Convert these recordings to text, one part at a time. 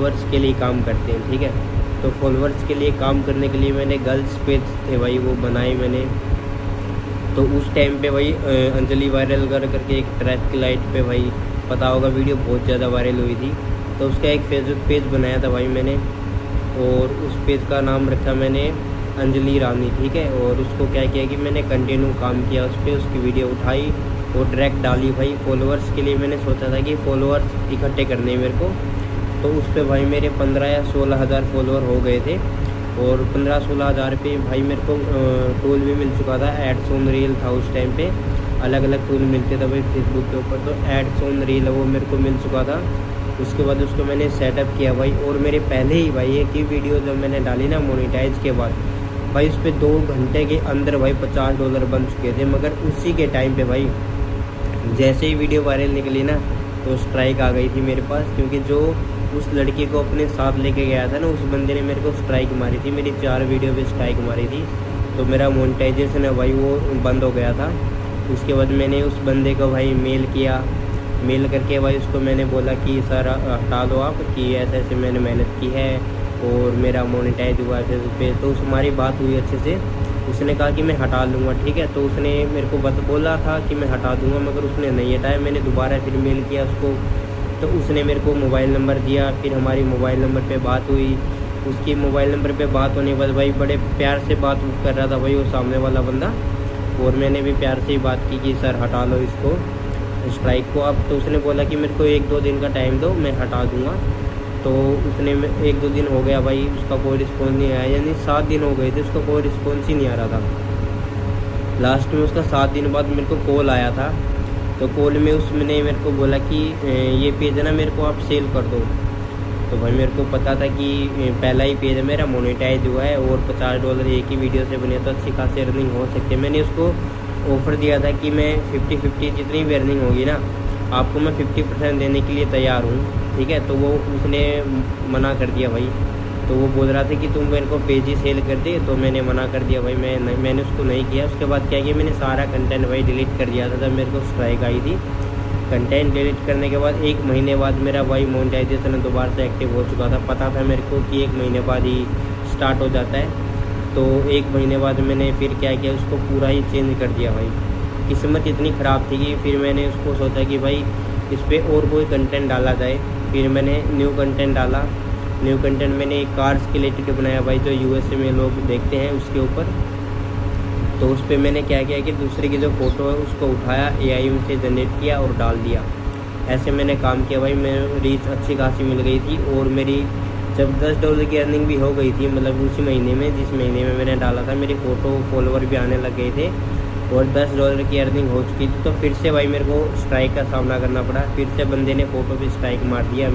Followers के लिए काम करते हैं, ठीक है। तो फॉलोअर्स के लिए काम करने के लिए मैंने गर्ल्स पेज थे भाई वो बनाए मैंने। तो उस टाइम पे भाई अंजलि वायरल करके एक ट्रैफिक लाइट पे भाई पता होगा वीडियो बहुत ज़्यादा वायरल हुई थी। तो उसका एक फेसबुक पेज बनाया था भाई मैंने, और उस पेज का नाम रखा मैंने अंजलि रानी, ठीक है। और उसको क्या किया कि मैंने कंटिन्यू काम किया उस पर, उसकी वीडियो उठाई और डायरेक्ट डाली भाई। फॉलोअर्स के लिए मैंने सोचा था कि फॉलोअर्स इकट्ठे करने मेरे को। तो उस पर भाई मेरे 15 या 16 हज़ार फॉलोअर हो गए थे। और 15-16 हज़ार पे भाई मेरे को टूल भी मिल चुका था। एड्स ऑन रील था उस टाइम पे, अलग अलग टूल मिलते थे भाई फेसबुक के ऊपर। तो एड्स ऑन रील वो मेरे को मिल चुका था। उसके बाद उसको मैंने सेटअप किया भाई। और मेरे पहले ही भाई एक ही वीडियो जब मैंने डाली ना मोनेटाइज के बाद भाई, उस पर 2 घंटे के अंदर भाई $50 बन चुके थे। मगर उसी के टाइम पे भाई जैसे ही वीडियो वायरल निकली ना तो स्ट्राइक आ गई थी मेरे पास। क्योंकि जो उस लड़की को अपने साथ लेके गया था ना, उस बंदे ने मेरे को स्ट्राइक मारी थी, मेरी 4 वीडियो पे स्ट्राइक मारी थी। तो मेरा मोनेटाइजेशन है भाई वो बंद हो गया था। उसके बाद मैंने उस बंदे को भाई मेल किया, मेल करके भाई उसको मैंने बोला कि सर हटा दो आप, कि ऐसे ऐसे मैंने मेहनत की है और मेरा मोनेटाइज हुआ है फेसबुक पे। तो हमारी बात हुई अच्छे से। उसने कहा कि मैं हटा लूँगा, ठीक है। तो उसने मेरे को बोला था कि मैं हटा दूँगा, मगर उसने नहीं हटाया। मैंने दोबारा फिर मेल किया उसको, तो उसने मेरे को मोबाइल नंबर दिया। फिर हमारी मोबाइल नंबर पे बात हुई। उसकी मोबाइल नंबर पे बात होने के बाद भाई बड़े प्यार से बात कर रहा था भाई वो सामने वाला बंदा। और मैंने भी प्यार से ही बात की कि सर हटा लो इसको, स्ट्राइक को आप। तो उसने बोला कि मेरे को 1-2 दिन का टाइम दो, मैं हटा दूँगा। तो उसने 1-2 दिन हो गया भाई, उसका कोई रिस्पॉन्स नहीं आया। यानी 7 दिन हो गए थे, उसका कोई रिस्पॉन्स ही नहीं आ रहा था। लास्ट में उसका 7 दिन बाद मेरे को कॉल आया था। तो कॉल में उसने मेरे को बोला कि ये पेज है ना मेरे को आप सेल कर दो। तो भाई मेरे को पता था कि पहला ही पेज है मेरा, मोनेटाइज हुआ है और $50 एक ही वीडियो से बने तो अच्छी खासी अर्निंग हो सकती है। मैंने उसको ऑफ़र दिया था कि मैं 50-50 जितनी भी अर्निंग होगी ना आपको मैं 50% देने के लिए तैयार हूँ, ठीक है। तो वो उसने मना कर दिया भाई। तो वो बोल रहा था कि तुम मेरे को पेज ही सेल कर दे। तो मैंने मना कर दिया भाई, मैंने उसको नहीं किया। उसके बाद क्या किया, मैंने सारा कंटेंट भाई डिलीट कर दिया था जब मेरे को स्ट्राइक आई थी। कंटेंट डिलीट करने के बाद 1 महीने बाद मेरा भाई मोनेटाइजेशन दोबारा से एक्टिव हो चुका था। पता था मेरे को कि 1 महीने बाद ही स्टार्ट हो जाता है। तो 1 महीने बाद मैंने फिर क्या किया, उसको पूरा ही चेंज कर दिया भाई। किस्मत इतनी ख़राब थी कि फिर मैंने उसको सोचा कि भाई इस पर और कोई कंटेंट डाला जाए। फिर मैंने न्यू कंटेंट डाला। न्यू कंटेंट मैंने एक कार्स के रिलेटेड बनाया भाई, जो यूएसए में लोग देखते हैं उसके ऊपर। तो उस पर मैंने क्या किया कि दूसरे की जो फ़ोटो है उसको उठाया, एआई से जनरेट किया और डाल दिया। ऐसे मैंने काम किया भाई। मैं रीच अच्छी खासी मिल गई थी। और मेरी जब $10 की अर्निंग भी हो गई थी, मतलब उसी महीने में जिस महीने में मैंने डाला था, मेरी फ़ोटो फॉलोवर भी आने लग गए थे और $10 की अर्निंग हो चुकी थी। तो फिर से भाई मेरे को स्ट्राइक का सामना करना पड़ा। फिर से बंदे ने फ़ोटो पे स्ट्राइक मार दिया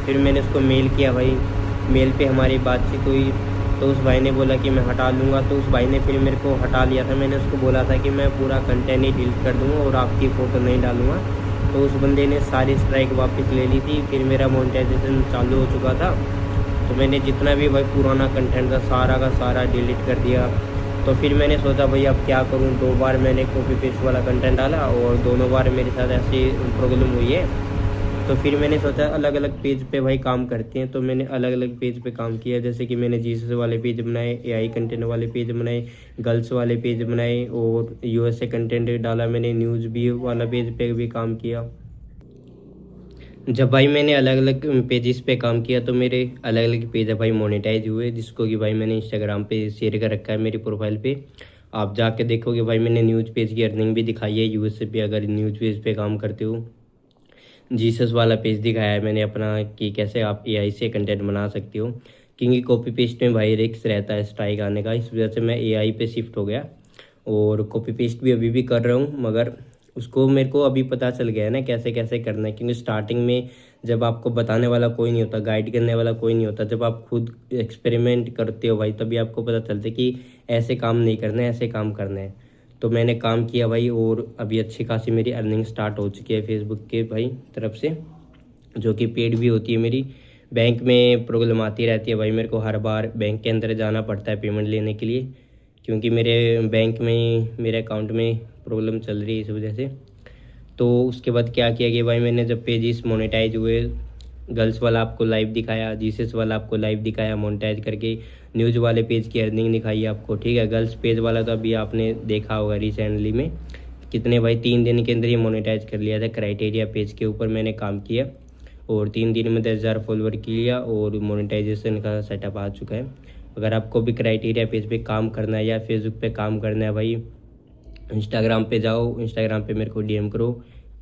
फिर मैंने उसको मेल किया भाई। मेल पे हमारी बातचीत हुई। तो उस भाई ने बोला कि मैं हटा लूँगा। तो उस भाई ने फिर मेरे को हटा लिया था। मैंने उसको बोला था कि मैं पूरा कंटेंट ही डिलीट कर दूँगा और आपकी फ़ोटो नहीं डालूँगा। तो उस बंदे ने सारी स्ट्राइक वापस ले ली थी। फिर मेरा मोनेटाइजेशन चालू हो चुका था। तो मैंने जितना भी भाई पुराना कंटेंट था सारा का सारा डिलीट कर दिया। तो फिर मैंने सोचा भाई अब क्या करूँ। 2 बार मैंने कॉपी पेस्ट वाला कंटेंट डाला और दोनों बार मेरे साथ ऐसी प्रॉब्लम हुई है। तो फिर मैंने सोचा अलग अलग पेज पे भाई काम करते हैं। तो मैंने अलग अलग पेज पे काम किया। जैसे कि मैंने जीसस वाले पेज बनाए, एआई कंटेंट वाले पेज बनाए, गर्ल्स वाले पेज बनाए और यूएसए कंटेंट डाला मैंने, न्यूज़ भी वाला पेज पे भी काम किया। जब भाई मैंने अलग अलग पेजेस पे काम किया तो मेरे अलग अलग पेज है भाई मोनेटाइज हुए, जिसको कि भाई मैंने इंस्टाग्राम पे शेयर कर रखा है मेरी प्रोफाइल पे। आप जाके देखोगे भाई मैंने न्यूज़ पेज की अर्निंग भी दिखाई है यूएसए पे, अगर न्यूज़ पेज पे काम करते हो। जीसस वाला पेज दिखाया है मैंने अपना कि कैसे आप एआई से कंटेंट बना सकते हो, क्योंकि कॉपी पेस्ट में भाई रिस्क रहता है स्ट्राइक आने का। इस वजह से मैं एआई पे शिफ्ट हो गया और कॉपी पेस्ट भी अभी भी कर रहा हूँ, मगर उसको मेरे को अभी पता चल गया है ना कैसे कैसे करना है। क्योंकि स्टार्टिंग में जब आपको बताने वाला कोई नहीं होता, गाइड करने वाला कोई नहीं होता, जब आप खुद एक्सपेरिमेंट करते हो भाई तभी आपको पता चलता है कि ऐसे काम नहीं करना है, ऐसे काम करना है। तो मैंने काम किया भाई और अभी अच्छी खासी मेरी अर्निंग स्टार्ट हो चुकी है फेसबुक के भाई तरफ से, जो कि पेड भी होती है मेरी। बैंक में प्रॉब्लम आती रहती है भाई, मेरे को हर बार बैंक के अंदर जाना पड़ता है पेमेंट लेने के लिए, क्योंकि मेरे बैंक में मेरे अकाउंट में प्रॉब्लम चल रही है इस वजह से। तो उसके बाद क्या किया कि भाई मैंने जब पेजेस मोनेटाइज हुए गर्ल्स वाला आपको लाइव दिखाया, जीसस वाला आपको लाइव दिखाया मोनेटाइज करके, न्यूज़ वाले पेज की अर्निंग दिखाई आपको, ठीक है। गर्ल्स पेज वाला तो अभी आपने देखा होगा रिसेंटली में कितने भाई 3 दिन के अंदर ही मोनेटाइज कर लिया था। क्राइटेरिया पेज के ऊपर मैंने काम किया और 3 दिन में 10,000 फॉलोवर किया और मोनेटाइजेशन का सेटअप आ चुका है। अगर आपको भी क्राइटेरिया पेज पे काम करना है या फेसबुक पे काम करना है भाई, इंस्टाग्राम पे जाओ, इंस्टाग्राम पे मेरे को डीएम करो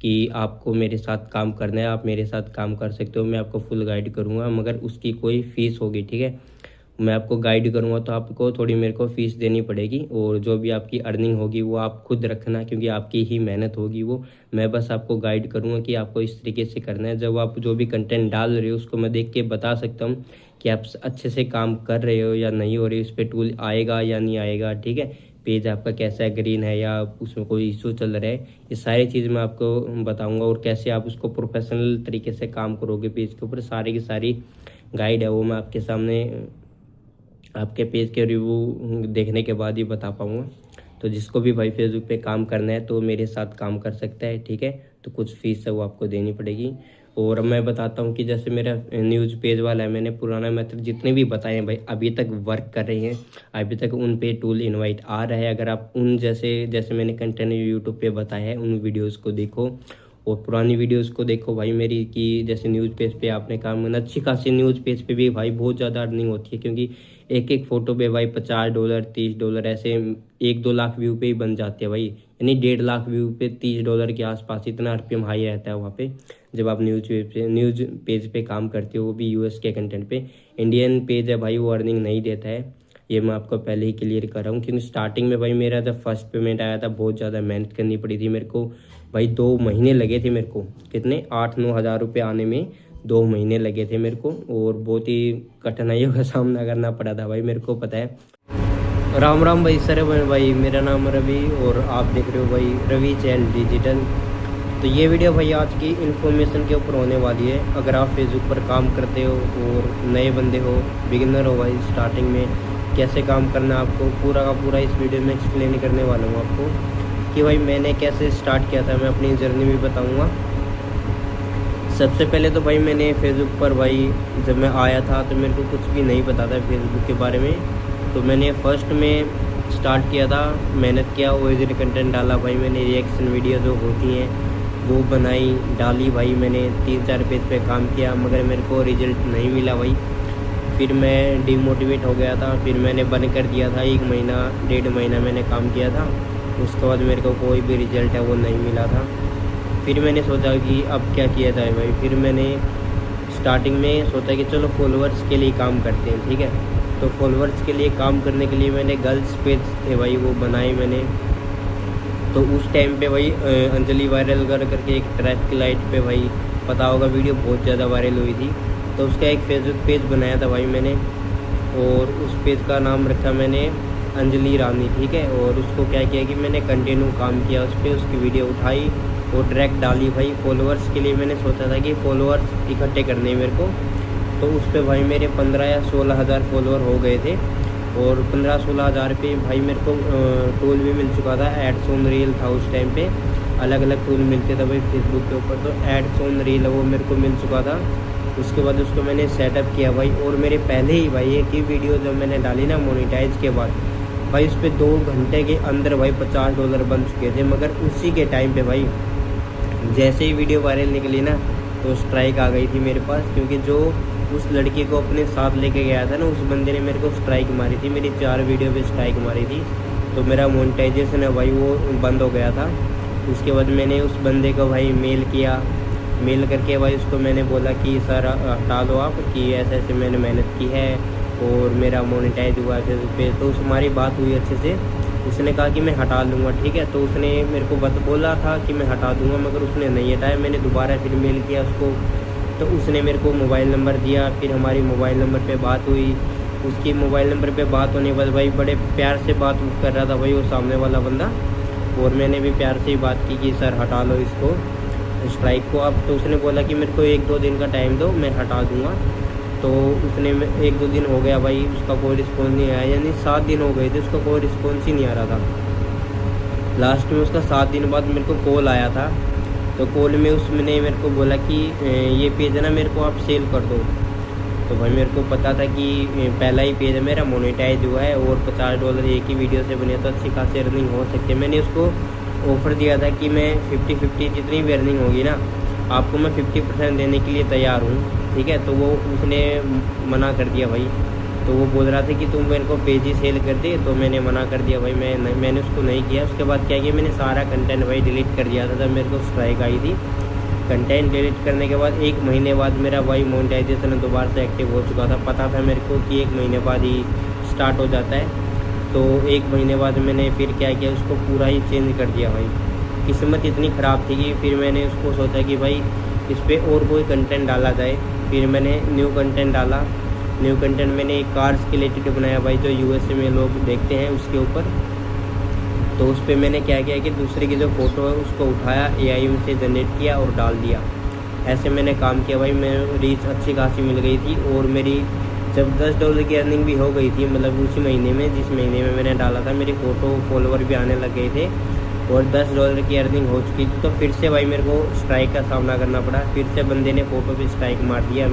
कि आपको मेरे साथ काम करना है, आप मेरे साथ काम कर सकते हो, मैं आपको फुल गाइड करूँगा, मगर उसकी कोई फ़ीस होगी, ठीक है। मैं आपको गाइड करूँगा तो आपको थोड़ी मेरे को फ़ीस देनी पड़ेगी और जो भी आपकी अर्निंग होगी वो आप खुद रखना, क्योंकि आपकी ही मेहनत होगी वो। मैं बस आपको गाइड करूँगा कि आपको इस तरीके से करना है। जब आप जो भी कंटेंट डाल रहे हो उसको मैं देख के बता सकता हूँ कि आप अच्छे से काम कर रहे हो या नहीं हो रहे, उस पर टूल आएगा या नहीं आएगा, ठीक है। पेज आपका कैसा है, ग्रीन है या उसमें कोई इशू चल रहा है, ये सारी चीज़ मैं आपको बताऊंगा। और कैसे आप उसको प्रोफेशनल तरीके से काम करोगे पेज के ऊपर, सारी की सारी गाइड है वो मैं आपके सामने आपके पेज के रिव्यू देखने के बाद ही बता पाऊँगा। तो जिसको भी भाई फेसबुक पे काम करना है तो मेरे साथ काम कर सकता है, ठीक है। तो कुछ फ़ीस है वो आपको देनी पड़ेगी। और अब मैं बताता हूँ कि जैसे मेरा न्यूज़ पेज वाला है, मैंने पुराना मेथड जितने भी बताए हैं भाई अभी तक वर्क कर रहे हैं, अभी तक उन पे टूल इनवाइट आ रहा है। अगर आप उन जैसे मैंने कंटेंट यूट्यूब पे बताया है उन वीडियोज़ को देखो और पुरानी वीडियोज़ को देखो भाई मेरी, कि जैसे न्यूज़ पेज पे आपने काम करना, अच्छी खासी न्यूज़ पेज पे भी भाई बहुत ज़्यादा अर्निंग होती है, क्योंकि एक एक फ़ोटो पे भाई $50 $30 ऐसे 1-2 लाख व्यू पे ही बन जाते हैं भाई, यानी 1.5 लाख व्यू पे $30 के आसपास, इतना RPM हाई रहता है वहाँ पे जब आप न्यूज़ पेज पे काम करते हो, वो भी यूएस के कंटेंट पे। इंडियन पेज है भाई वो अर्निंग नहीं देता है, ये मैं आपको पहले ही क्लियर कर रहा हूँ। क्योंकि स्टार्टिंग में भाई मेरा जब फर्स्ट पेमेंट आया था बहुत ज़्यादा मेहनत करनी पड़ी थी मेरे को भाई, 2 महीने लगे थे मेरे को, कितने 8-9 हज़ार रुपये आने में 2 महीने लगे थे मेरे को, और बहुत ही कठिनाइयों का सामना करना पड़ा था भाई, मेरे को पता है। राम राम भाई, सर भाई, मेरा नाम रवि और आप देख रहे हो भाई रवि चैनल डिजिटल। तो ये वीडियो भाई आज की इन्फॉर्मेशन के ऊपर होने वाली है। अगर आप फेसबुक पर काम करते हो और नए बंदे हो, बिगिनर हो भाई, स्टार्टिंग में कैसे काम करना है आपको पूरा का पूरा इस वीडियो में एक्सप्लेन करने वाला हूँ आपको, कि भाई मैंने कैसे स्टार्ट किया था, मैं अपनी जर्नी भी बताऊँगा। सबसे पहले तो भाई मैंने फेसबुक पर भाई जब मैं आया था तो मेरे को कुछ भी नहीं पता था फेसबुक के बारे में। तो मैंने फर्स्ट में स्टार्ट किया था, मेहनत किया, ओरिजिनल कंटेंट डाला भाई मैंने, रिएक्शन वीडियो जो होती हैं वो बनाई डाली भाई मैंने, 3-4 पेज पे काम किया, मगर मेरे को रिजल्ट नहीं मिला भाई। फिर मैं डिमोटिवेट हो गया था, फिर मैंने बंद कर दिया था। 1 महीना 1.5 महीना मैंने काम किया था, उसके बाद मेरे को कोई भी रिजल्ट है वो नहीं मिला था। फिर मैंने सोचा कि अब क्या किया जाए भाई, फिर मैंने स्टार्टिंग में सोचा कि चलो फॉलोअर्स के लिए काम करते हैं, ठीक है। तो फॉलोअर्स के लिए काम करने के लिए मैंने गर्ल्स पेज थे भाई वो बनाए मैंने। तो उस टाइम पे भाई अंजलि वायरल करके एक ट्रैफिक लाइट पे भाई, पता होगा वीडियो बहुत ज़्यादा वायरल हुई थी, तो उसका एक फेसबुक पेज बनाया था भाई मैंने, और उस पेज का नाम रखा मैंने अंजलि रानी, ठीक है। और उसको क्या किया कि मैंने कंटिन्यू काम किया उस पर, उसकी वीडियो उठाई और डायरेक्ट डाली भाई। फॉलोअर्स के लिए मैंने सोचा था कि फॉलोअर्स इकट्ठे करने मेरे को, तो उस पर भाई मेरे 15 या 16 हज़ार फॉलोअर हो गए थे। और 15-16 हज़ार पे भाई मेरे को टूल भी मिल चुका था, एड्स ऑन रील था उस टाइम पे, अलग अलग टूल मिलते थे भाई फेसबुक के ऊपर, तो एड्स ऑन रील वो मेरे को मिल चुका था। उसके बाद उसको मैंने सेटअप किया भाई, और मेरे पहले ही भाई एक ही वीडियो जब मैंने डाली ना मोनेटाइज के बाद भाई, उस पर 2 घंटे के अंदर भाई $50 बन चुके थे। मगर उसी के टाइम पे भाई जैसे ही वीडियो वायरल निकली ना तो स्ट्राइक आ गई थी मेरे पास, क्योंकि जो उस लड़की को अपने साथ लेके गया था ना, उस बंदे ने मेरे को स्ट्राइक मारी थी, मेरी 4 वीडियो पे स्ट्राइक मारी थी। तो मेरा मोनेटाइजेशन है भाई वो बंद हो गया था। उसके बाद मैंने उस बंदे को भाई मेल किया, मेल करके भाई उसको मैंने बोला कि सर हटा दो आप, कि ऐसे ऐसे मैंने मेहनत की है और मेरा मोनेटाइज हुआ है फेसबुक पे। तो हमारी बात हुई अच्छे से, उसने कहा कि मैं हटा लूँगा, ठीक है। तो उसने मेरे को बोला था कि मैं हटा दूँगा, मगर उसने नहीं हटाया। मैंने दोबारा फिर मेल किया उसको, तो उसने मेरे को मोबाइल नंबर दिया, फिर हमारी मोबाइल नंबर पे बात हुई। उसकी मोबाइल नंबर पे बात होने के बाद भाई बड़े प्यार से बात कर रहा था भाई वो सामने वाला बंदा, और मैंने भी प्यार से ही बात की कि सर हटा लो इसको, स्ट्राइक को आप। तो उसने बोला कि मेरे को 1-2 दिन का टाइम दो, मैं हटा दूँगा। तो उसने 1-2 दिन हो गया भाई, उसका कोई रिस्पॉन्स नहीं आया, यानी 7 दिन हो गए थे उसका कोई रिस्पॉन्स ही नहीं आ रहा था। लास्ट में उसका 7 दिन बाद मेरे को कॉल आया था। तो कॉल में उसने मेरे को बोला कि ये पेज है ना मेरे को आप सेल कर दो। तो भाई मेरे को पता था कि पहला ही पेज है मेरा मोनेटाइज हुआ है और $50 एक ही वीडियो से बने तो अच्छी खासी अर्निंग हो सकती है। मैंने उसको ऑफ़र दिया था कि मैं 50-50 जितनी भी अर्निंग होगी ना आपको मैं 50% देने के लिए तैयार हूँ, ठीक है। तो वो उसने मना कर दिया भाई। तो वो बोल रहा था कि तुम मेरे को पेज ही सेल कर दे, तो मैंने मना कर दिया भाई, मैंने उसको नहीं किया। उसके बाद क्या किया, मैंने सारा कंटेंट भाई डिलीट कर दिया था जब मेरे को स्ट्राइक आई थी। कंटेंट डिलीट करने के बाद 1 महीने बाद मेरा भाई मोनेटाइजेशन दोबारा से एक्टिव हो चुका था। पता था मेरे को कि 1 महीने बाद ही स्टार्ट हो जाता है। तो 1 महीने बाद मैंने फिर क्या किया, उसको पूरा ही चेंज कर दिया भाई। किस्मत इतनी ख़राब थी कि फिर मैंने उसको सोचा कि भाई इस पर और कोई कंटेंट डाला जाए। फिर मैंने न्यू कंटेंट डाला। न्यू कंटेंट मैंने एक कार्स के रिलेटेड बनाया भाई, जो यूएसए में लोग देखते हैं उसके ऊपर। तो उस पर मैंने क्या किया कि दूसरे की जो फ़ोटो है उसको उठाया, एआई में से जनरेट किया और डाल दिया। ऐसे मैंने काम किया भाई। मैं रीच अच्छी खासी मिल गई थी और मेरी जब $10 की अर्निंग भी हो गई थी, मतलब उसी महीने में जिस महीने में मैंने डाला था, मेरी फ़ोटो फॉलोवर भी आने लग गए थे और $10 की अर्निंग हो चुकी थी। तो फिर से भाई मेरे को स्ट्राइक का सामना करना पड़ा। फिर से बंदे ने फ़ोटो पे स्ट्राइक मार दिया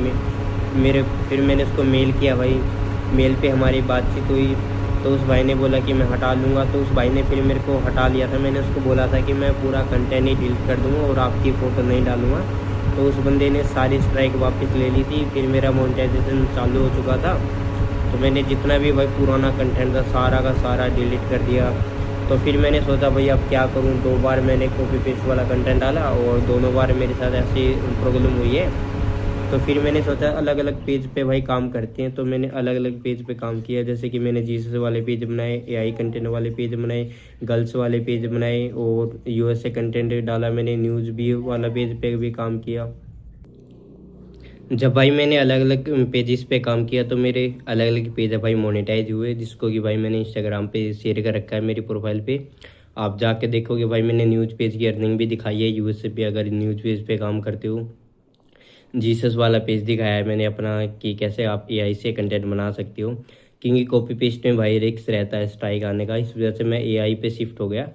फिर मैंने उसको मेल किया भाई। मेल पे हमारी बातचीत हुई तो उस भाई ने बोला कि मैं हटा लूँगा। तो उस भाई ने फिर मेरे को हटा लिया था। मैंने उसको बोला था कि मैं पूरा कंटेंट ही डिलीट कर दूँगा और आपकी फ़ोटो नहीं डालूँगा। तो उस बंदे ने सारी स्ट्राइक वापस ले ली थी। फिर मेरा मोनेटाइजेशन चालू हो चुका था। तो मैंने जितना भी भाई पुराना कंटेंट था सारा का सारा डिलीट कर दिया। तो फिर मैंने सोचा भाई अब क्या करूँ। 2 बार मैंने कॉपी पेस्ट वाला कंटेंट डाला और दोनों बार मेरे साथ ऐसी प्रॉब्लम हुई है। तो फिर मैंने सोचा अलग अलग पेज पे भाई काम करते हैं। तो मैंने अलग अलग पेज पे काम किया, जैसे कि मैंने जीसस वाले पेज बनाए, एआई कंटेंट वाले पेज बनाए, गर्ल्स वाले पेज बनाए और यूएसए कंटेंट डाला मैंने, न्यूज़ भी वाला पेज पे भी काम किया। जब भाई मैंने अलग अलग पेजेस पे काम किया तो मेरे अलग अलग पेज भाई मोनेटाइज हुए, जिसको कि भाई मैंने इंस्टाग्राम पे शेयर कर रखा है मेरी प्रोफाइल पे। आप जाके देखोगे भाई मैंने न्यूज़ पेज की अर्निंग भी दिखाई है यूएसए पे, अगर न्यूज़ पेज पे काम करते हो। जीसस वाला पेज दिखाया है मैंने अपना कि कैसे आप एआई से कंटेंट बना सकते हो, क्योंकि कॉपी पेस्ट में भाई रिस्क रहता है स्ट्राइक आने का। इस वजह से मैं एआई पे शिफ्ट हो गया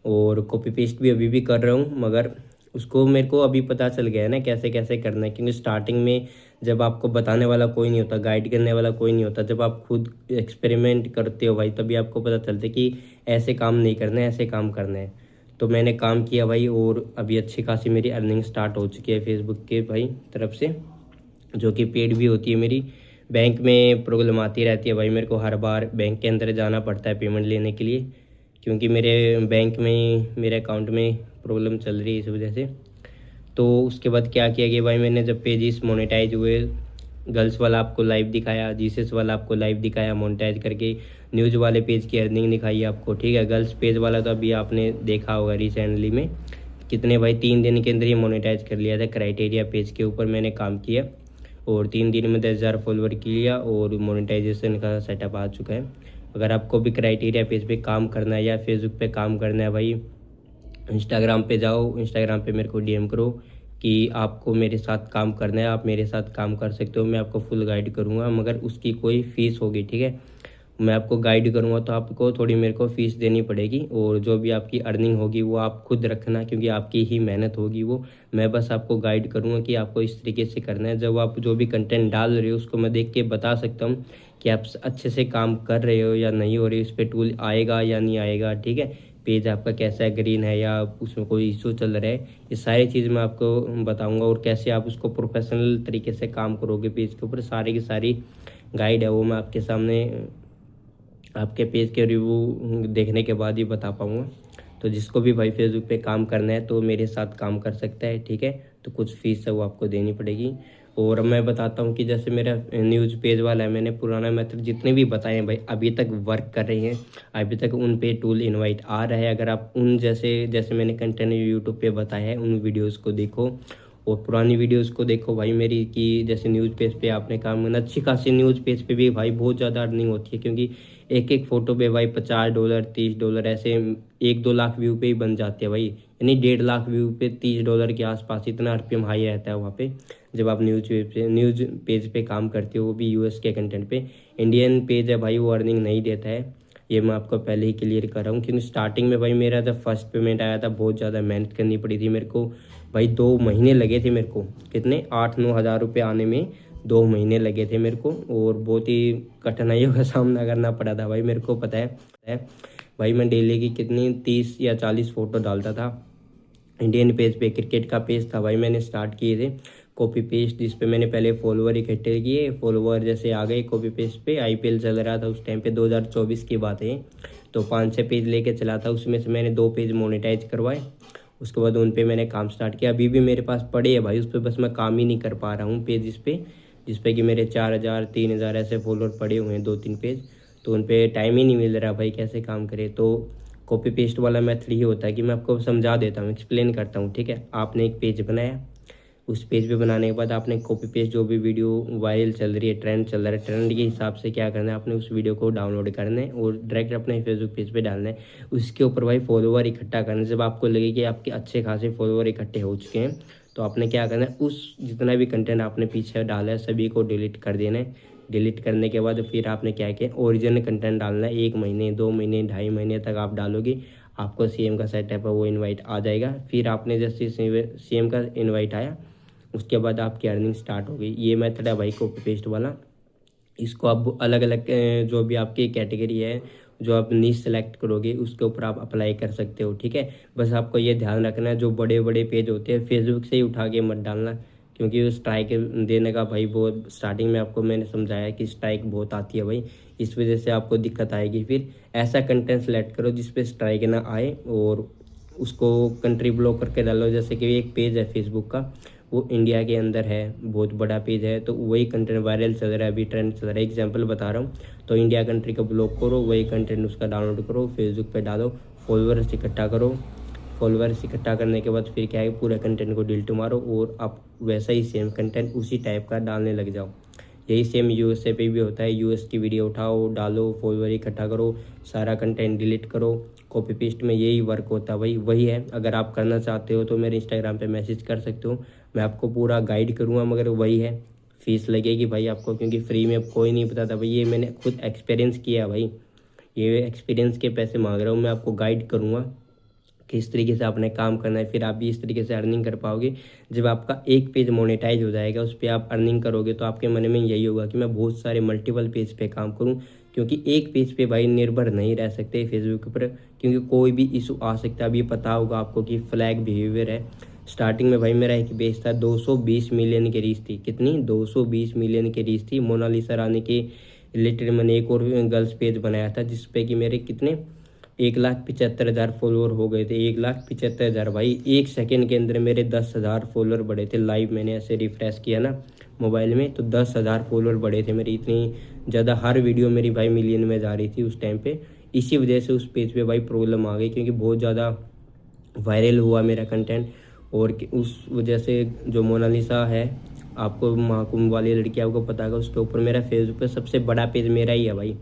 और कॉपी पेस्ट भी अभी भी कर रहा हूँ, मगर उसको मेरे को अभी पता चल गया है ना कैसे कैसे करना है। क्योंकि स्टार्टिंग में जब आपको बताने वाला कोई नहीं होता, गाइड करने वाला कोई नहीं होता, जब आप खुद एक्सपेरिमेंट करते हो भाई तभी आपको पता चलता है कि ऐसे काम नहीं करना है, ऐसे काम करना है। तो मैंने काम किया भाई और अभी अच्छी खासी मेरी अर्निंग स्टार्ट हो चुकी है फेसबुक के भाई तरफ से, जो कि पेड भी होती है मेरी। बैंक में प्रॉब्लम आती रहती है भाई, मेरे को हर बार बैंक के अंदर जाना पड़ता है पेमेंट लेने के लिए, क्योंकि मेरे बैंक में मेरे अकाउंट में प्रॉब्लम चल रही है इस वजह से। तो उसके बाद क्या किया कि भाई मैंने जब पेजेस मोनेटाइज हुए, गर्ल्स वाला आपको लाइव दिखाया, जीसस वाला आपको लाइव दिखाया मोनेटाइज करके, न्यूज़ वाले पेज की अर्निंग दिखाई आपको, ठीक है। गर्ल्स पेज वाला तो अभी आपने देखा होगा रिसेंटली में कितने भाई 3 दिन के अंदर ही मोनेटाइज कर लिया था। क्राइटेरिया पेज के ऊपर मैंने काम किया और 3 दिन में 10,000 फॉलोवर किया और मोनेटाइजेशन का सेटअप आ चुका है। अगर आपको भी क्राइटेरिया पेज पे काम करना है या फेसबुक पे काम करना है भाई, इंस्टाग्राम पे जाओ, इंस्टाग्राम पे मेरे को डीएम करो कि आपको मेरे साथ काम करना है, आप मेरे साथ काम कर सकते हो, मैं आपको फुल गाइड करूँगा, मगर उसकी कोई फ़ीस होगी, ठीक है। मैं आपको गाइड करूँगा तो आपको थोड़ी मेरे को फ़ीस देनी पड़ेगी और जो भी आपकी अर्निंग होगी वो आप खुद रखना, क्योंकि आपकी ही मेहनत होगी वो। मैं बस आपको गाइड करूँगा कि आपको इस तरीके से करना है। जब आप जो भी कंटेंट डाल रहे हो उसको मैं देख के बता सकता हूँ कि आप अच्छे से काम कर रहे हो या नहीं हो रहे, उस पर टूल आएगा या नहीं आएगा, ठीक है। पेज आपका कैसा है, ग्रीन है या उसमें कोई इशू चल रहा है, ये सारी चीज़ मैं आपको बताऊंगा। और कैसे आप उसको प्रोफेशनल तरीके से काम करोगे पेज के ऊपर, सारी की सारी गाइड है वो मैं आपके सामने आपके पेज के रिव्यू देखने के बाद ही बता पाऊँगा। तो जिसको भी भाई फेसबुक पे काम करना है तो मेरे साथ काम कर सकता है, ठीक है। तो कुछ फ़ीस है वो आपको देनी पड़ेगी। और मैं बताता हूँ कि जैसे मेरा न्यूज़ पेज वाला है, मैंने पुराना मेथड जितने भी बताए हैं भाई अभी तक वर्क कर रहे हैं, अभी तक उन पे टूल इनवाइट आ रहा है। अगर आप उन जैसे मैंने कंटेंट यूट्यूब पे बताया है उन वीडियोज़ को देखो और पुरानी वीडियोज़ को देखो भाई मेरी, कि जैसे न्यूज़ पेज पे आपने काम करना, अच्छी खासी न्यूज़ पेज पे भी भाई बहुत ज़्यादा अर्निंग होती है, क्योंकि एक एक फ़ोटो पे भाई $50 $30 ऐसे 1-2 लाख व्यू पे ही बन जाते हैं भाई, यानी 1.5 लाख व्यू पे $30 के आसपास इतना RPM हाई रहता है वहाँ पे। जब आप न्यूज़ पेज पे काम करते हो, वो भी यूएस के कंटेंट पे। इंडियन पेज है भाई वो अर्निंग नहीं देता है, ये मैं आपको पहले ही क्लियर कर रहा हूँ। क्योंकि स्टार्टिंग में भाई मेरा जब फर्स्ट पेमेंट आया था बहुत ज़्यादा मेहनत करनी पड़ी थी मेरे को, भाई 2 महीने लगे थे मेरे को, कितने 8-9 हज़ार रुपये आने में 2 महीने लगे थे मेरे को, और बहुत ही कठिनाइयों का सामना करना पड़ा था भाई। मेरे को पता है भाई, मैं डेली की कितनी 30 या 40 फ़ोटो डालता था इंडियन पेज पे। क्रिकेट का पेज था भाई, मैंने स्टार्ट किए थे कॉपी पेस्ट, जिस पे मैंने पहले फॉलोवर इकट्ठे किए, फॉलोवर जैसे आ गए कॉपी पेस्ट पे। आईपीएल चल रहा था उस टाइम पे, 2024 की बात है, तो 5-6 पेज लेके चला था, उसमें से मैंने 2 पेज मोनेटाइज करवाए। उसके बाद उन पे मैंने काम स्टार्ट किया। अभी भी मेरे पास पड़े हैं भाई उस पर, बस मैं काम ही नहीं कर पा रहा हूँ पेज जिस पे कि मेरे 4000 3000 ऐसे फॉलोअर पड़े हुए हैं, 2-3 पेज, तो उन पे टाइम ही नहीं मिल रहा भाई, कैसे काम करे। तो कॉपी पेस्ट वाला मेथड ये होता है कि मैं आपको समझा देता हूँ, एक्सप्लेन करता हूँ, ठीक है। आपने एक पेज बनाया, उस पेज पे बनाने के बाद आपने कॉपी पेस्ट, जो भी वीडियो वायरल चल रही है, ट्रेंड चल रहा है, ट्रेंड के हिसाब से क्या करना है, आपने उस वीडियो को डाउनलोड करना है और डायरेक्ट अपने फेसबुक पेज पे डालना है। उसके ऊपर भाई फॉलोवर इकट्ठा करना है। जब आपको लगे कि आपके अच्छे खासे फॉलोवर इकट्ठे हो चुके हैं, तो आपने क्या करना है, उस जितना भी कंटेंट आपने पीछे डाला है सभी को डिलीट कर देना है। डिलीट करने के बाद फिर आपने क्या किया, ओरिजिनल कंटेंट डालना है। 1 महीने 2 महीने 2.5 महीने तक आप डालोगे, आपको सीएम का सेटअप है वो इनवाइट आ जाएगा। फिर आपने जैसे सीएम का इनवाइट आया, उसके बाद आपकी अर्निंग स्टार्ट हो गई। ये मेथड है भाई कॉपी पेस्ट वाला। इसको आप अलग अलग जो भी आपकी कैटेगरी है, जो आप नीश सेलेक्ट करोगे उसके ऊपर आप अप्लाई कर सकते हो, ठीक है। बस आपको ये ध्यान रखना है, जो बड़े बड़े पेज होते हैं फेसबुक से ही उठा के मत डालना, क्योंकि स्ट्राइक देने का भाई बहुत, स्टार्टिंग में आपको मैंने समझाया कि स्ट्राइक बहुत आती है भाई, इस वजह से आपको दिक्कत आएगी। फिर ऐसा कंटेंट सेलेक्ट करो जिस पे स्ट्राइक ना आए, और उसको कंट्री ब्लॉक करके डालो। जैसे कि एक पेज है फेसबुक का, वो इंडिया के अंदर है, बहुत बड़ा पेज है, तो वही कंटेंट वायरल चल रहा है, अभी ट्रेंड चल रहा है, एग्जांपल बता रहा हूँ। तो इंडिया कंट्री का ब्लॉक करो, वही कंटेंट उसका डाउनलोड करो, फेसबुक पे डालो, फॉलोअर्स इकट्ठा करो। फॉलोअर्स इकट्ठा करने के बाद फिर क्या है, पूरा कंटेंट को डिलीट मारो और आप वैसा ही सेम कंटेंट उसी टाइप का डालने लग जाओ। यही सेम यूएसए पे भी होता है। यूएस की वीडियो उठाओ, डालो, फॉलोअर इकट्ठा करो, सारा कंटेंट डिलीट करो। कॉपी पेस्ट में यही वर्क होता है भाई, वही है। अगर आप करना चाहते हो तो मेरे इंस्टाग्राम पे मैसेज कर सकते हो, मैं आपको पूरा गाइड करूँगा, मगर वही है, फीस लगेगी भाई आपको, क्योंकि फ्री में कोई नहीं बताता भाई। ये मैंने खुद एक्सपीरियंस किया भाई, ये एक्सपीरियंस के पैसे मांग रहा हूँ। मैं आपको गाइड करूँगा किस तरीके से आपने काम करना है, फिर आप भी इस तरीके से अर्निंग कर पाओगे। जब आपका एक पेज मोनेटाइज हो जाएगा, उस पर आप अर्निंग करोगे, तो आपके मन में यही होगा कि मैं बहुत सारे मल्टीपल पेज पे काम करूं, क्योंकि एक पेज पे भाई निर्भर नहीं रह सकते फेसबुक पर, क्योंकि कोई भी इशू आ सकता है। अभी पता होगा आपको कि फ्लैग बिहेवियर है। स्टार्टिंग में भाई मेरा एक पेज था, 220 मिलियन की रीच थी, कितनी 220 मिलियन की रीच थी। मोनालिसा रानी के रिलेटेड मैंने एक और गर्ल्स पेज बनाया था, जिसपे कि मेरे कितने 1,75,000 फॉलोअर हो गए थे। 1,75,000 भाई, 1 सेकेंड के अंदर मेरे 10,000 फॉलोअर बढ़े थे। लाइव मैंने ऐसे रिफ्रेश किया ना मोबाइल में, तो 10,000 फॉलोअर बढ़े थे मेरी। इतनी ज़्यादा हर वीडियो मेरी भाई मिलियन में जा रही थी उस टाइम पे। इसी वजह से उस पेज पे भाई प्रॉब्लम आ गई, क्योंकि बहुत ज़्यादा वायरल हुआ मेरा कंटेंट। और उस वजह से जो मोनालिसा है, आपको महाकुंभ वाली लड़की आपको पता होगा, उसके ऊपर मेरा फेसबुक पे सबसे बड़ा पेज मेरा ही है भाई।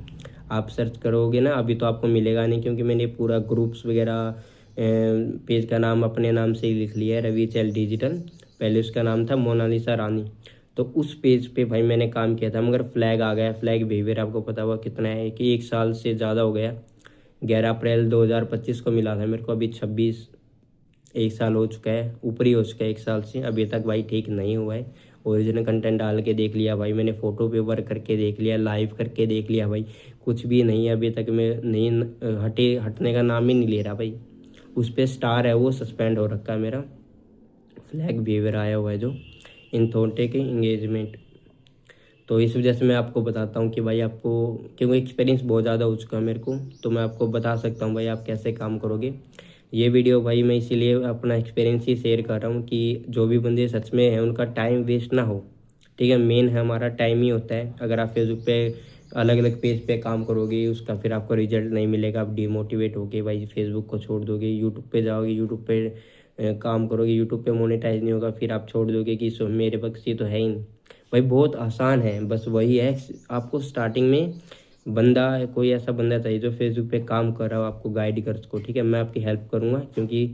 आप सर्च करोगे ना, अभी तो आपको मिलेगा नहीं, क्योंकि मैंने पूरा ग्रुप्स वगैरह पेज का नाम अपने नाम से ही लिख लिया है, रवि चैल डिजिटल। पहले उसका नाम था मोनालिसा रानी। तो उस पेज पे भाई मैंने काम किया था, मगर फ्लैग आ गया। फ्लैग बिहेवियर आपको पता हुआ कितना है, कि 1 साल से ज़्यादा हो गया। 11 अप्रैल 2025 को मिला था मेरे को, अभी 26 1 साल हो चुका है, ऊपर ही हो चुका है 1 साल से। अभी तक भाई ठीक नहीं हुआ है। ओरिजिनल कंटेंट डाल के देख लिया भाई मैंने, फ़ोटो पे वर्क करके देख लिया, लाइव करके देख लिया भाई, कुछ भी नहीं है अभी तक। मैं नहीं हटने का नाम ही नहीं ले रहा भाई। उस पर स्टार है वो सस्पेंड हो रखा है मेरा। फ्लैग बिहेवियर आया हुआ है जो इनथोटेक इंगेजमेंट। तो इस वजह से मैं आपको बताता हूँ कि भाई आपको, क्योंकि एक्सपीरियंस बहुत ज़्यादा हो चुका है मेरे को, तो मैं आपको बता सकता हूँ भाई आप कैसे काम करोगे। ये वीडियो भाई मैं इसीलिए अपना एक्सपीरियंस ही शेयर कर रहा हूँ, कि जो भी बंदे सच में हैं उनका टाइम वेस्ट ना हो, ठीक है। मेन है हमारा टाइम ही होता है। अगर आप फेसबुक पे अलग अलग पेज पे काम करोगे, उसका फिर आपको रिजल्ट नहीं मिलेगा, आप डिमोटिवेट होके भाई फेसबुक को छोड़ दोगे। यूट्यूब पे जाओगे, यूट्यूब पे काम करोगे, यूट्यूब पे मोनेटाइज नहीं होगा, फिर आप छोड़ दोगे कि सो मेरे पास ये तो है ही नहीं। भाई बहुत आसान है, बस वही है, आपको स्टार्टिंग में बंदा, कोई ऐसा बंदा चाहिए जो फेसबुक पे काम कर रहा हो, आपको गाइड कर सको, ठीक है। मैं आपकी हेल्प करूँगा, क्योंकि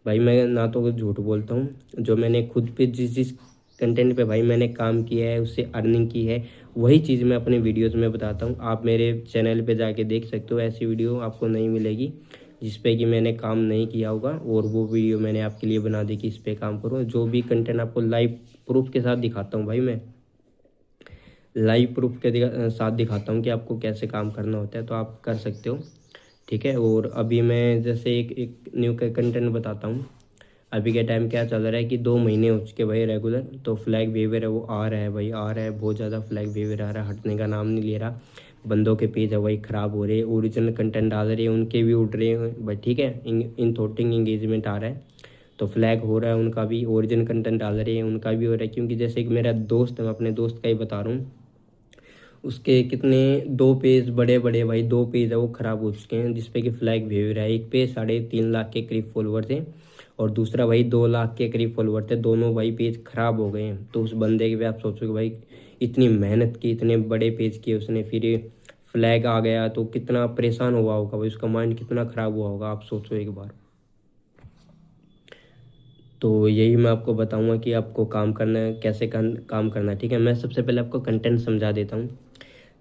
भाई मैं ना तो झूठ बोलता हूँ, जो मैंने खुद पे जिस कंटेंट पे भाई मैंने काम किया है, उससे अर्निंग की है, वही चीज़ मैं अपने वीडियोस में बताता हूँ। आप मेरे चैनल पे जाके देख सकते हो, ऐसी वीडियो आपको नहीं मिलेगी। जिस पे कि मैंने काम नहीं किया होगा, और वो वीडियो मैंने आपके लिए बना दी कि इस पे काम करो। जो भी कंटेंट आपको लाइव प्रूफ के साथ दिखाता हूँ भाई, मैं लाइव प्रूफ के साथ दिखाता हूँ कि आपको कैसे काम करना होता है, तो आप कर सकते हो, ठीक है। और अभी मैं जैसे एक न्यू कंटेंट बताता हूँ। अभी के टाइम क्या चल रहा है कि 2 महीने हो चुके भाई रेगुलर, तो फ्लैग बिहेवियर है वो आ रहा है भाई, आ रहा है, बहुत ज़्यादा फ्लैग बिहेवियर आ रहा है, हटने का नाम नहीं ले रहा। बंदों के पेज है भाई ख़राब हो रहे हैं, ओरिजिनल कंटेंट डाल रहे हैं उनके भी उड़ रहे हैं भाई, ठीक है। इन थॉटिंग इंगेजमेंट आ रहा है, तो फ्लैग हो रहा है उनका भी, ओरिजिनल कंटेंट डाल रहे हैं उनका भी हो रहा है। क्योंकि जैसे एक मेरा दोस्त है, मैं अपने दोस्त का ही बता रहा हूँ, उसके कितने 2 पेज बड़े बड़े भाई, 2 पेज है वो ख़राब हो चुके हैं, जिसपे कि फ्लैग बिहेवियर है। एक पेज 3.5 लाख के करीब फॉलोवर थे, और दूसरा भाई 2 लाख के करीब फॉलोवर थे, दोनों भाई पेज ख़राब हो गए हैं। तो उस बंदे के भी आप सोचो कि भाई इतनी मेहनत की, इतने बड़े पेज किए उसने, फिर फ्लैग आ गया तो कितना परेशान हुआ होगा भाई, उसका माइंड कितना ख़राब हुआ होगा, आप सोचो एक बार। तो यही मैं आपको बताऊंगा कि आपको काम करना है, कैसे काम करना है, ठीक है। मैं सबसे पहले आपको कंटेंट समझा देता हूँ।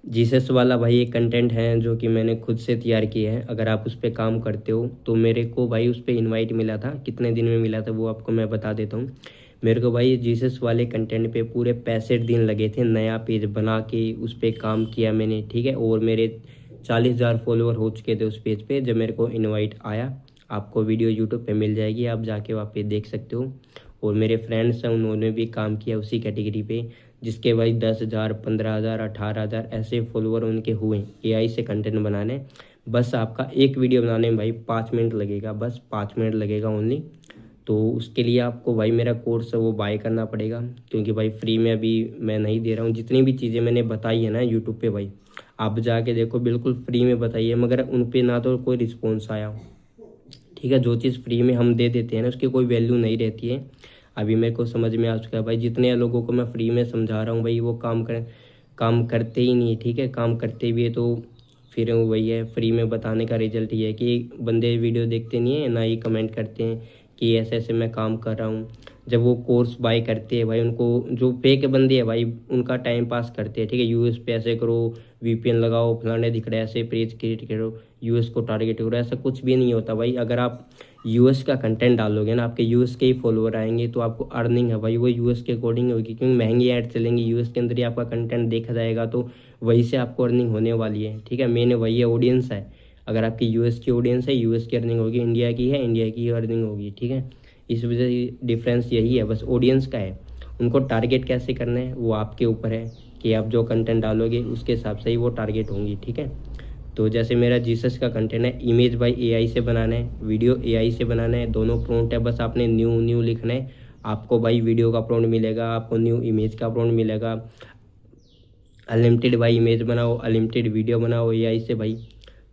जीसस वाला भाई एक कंटेंट है जो कि मैंने खुद से तैयार किया है। अगर आप उस पर काम करते हो तो मेरे को भाई उस पर इन्वाइट मिला था, कितने दिन में मिला था वो आपको मैं बता देता हूँ। मेरे को भाई जीसस वाले कंटेंट पे पूरे 65 दिन लगे थे, नया पेज बना के उस पर काम किया मैंने, ठीक है। और मेरे 40,000 फॉलोअर हो चुके थे उस पेज पे जब मेरे को इन्वाइट आया। आपको वीडियो यूट्यूब पे मिल जाएगी, आप जाके वहाँ पे देख सकते हो। और मेरे फ्रेंड्स हैं उन्होंने भी काम किया उसी कैटेगरी पे, जिसके भाई 10,000, 15,000, 18,000 ऐसे फॉलोअर उनके हुए एआई से कंटेंट बनाने। बस आपका एक वीडियो बनाने में भाई 5 मिनट लगेगा, बस 5 मिनट लगेगा ओनली। तो उसके लिए आपको भाई मेरा कोर्स है वो बाय करना पड़ेगा, क्योंकि भाई फ्री में अभी मैं नहीं दे रहा हूँ। जितनी भी चीज़ें मैंने बताई है ना यूट्यूब पे भाई, आप जाके देखो, बिल्कुल फ्री में बताइए, मगर उन पे ना तो कोई रिस्पॉन्स आया, ठीक है। जो चीज़ फ्री में हम दे देते हैं ना उसकी कोई वैल्यू नहीं रहती है। अभी मेरे को समझ में आ चुका है भाई, जितने लोगों को मैं फ्री में समझा रहा हूँ भाई वो काम करते ही नहीं, ठीक है। काम करते भी है तो फिर वही है, फ्री में बताने का रिजल्ट ये है कि बंदे वीडियो देखते नहीं है ना, ही कमेंट करते हैं कि ऐसे ऐसे मैं काम कर रहा हूँ। जब वो कोर्स बाय करते हैं भाई, उनको जो पे के बंदे हैं भाई उनका टाइम पास करते हैं, ठीक है। यूएस पे ऐसे करो, वीपीएन लगाओ, फलाने दिख रहे ऐसे पेज क्रिएट करो, यूएस को टारगेट करो, ऐसा कुछ भी नहीं होता भाई। अगर आप यूएस का कंटेंट डालोगे ना, आपके यूएस के ही फॉलोअर आएंगे, तो आपको अर्निंग है भाई वो यूएस के अकॉर्डिंग होगी, क्योंकि महंगी ऐड चलेंगी यूएस के अंदर ही आपका कंटेंट देखा जाएगा, तो वहीं से आपको अर्निंग होने वाली है, ठीक है। मेन वही है, ऑडियंस है। अगर आपकी यूएस की ऑडियंस है, यूएस की अर्निंग होगी, इंडिया की है, इंडिया की अर्निंग होगी, ठीक है। इस वजह से डिफरेंस यही है, बस ऑडियंस का है। उनको टारगेट कैसे करना है वो आपके ऊपर है, कि आप जो कंटेंट डालोगे उसके हिसाब से ही वो टारगेट होंगी, ठीक है। तो जैसे मेरा जीसस का कंटेंट है, इमेज बाय एआई से बनाना है, वीडियो एआई से बनाना है, दोनों प्रॉम्प्ट है, बस आपने न्यू लिखना है, आपको भाई वीडियो का प्रॉम्प्ट मिलेगा, आपको न्यू इमेज का प्रॉम्प्ट मिलेगा। अनलिमिटेड भाई इमेज बनाओ, अनलिमिटेड वीडियो बनाओ एआई से भाई।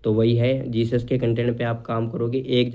तो वही है, जीसस के कंटेंट पे आप काम करोगे, एक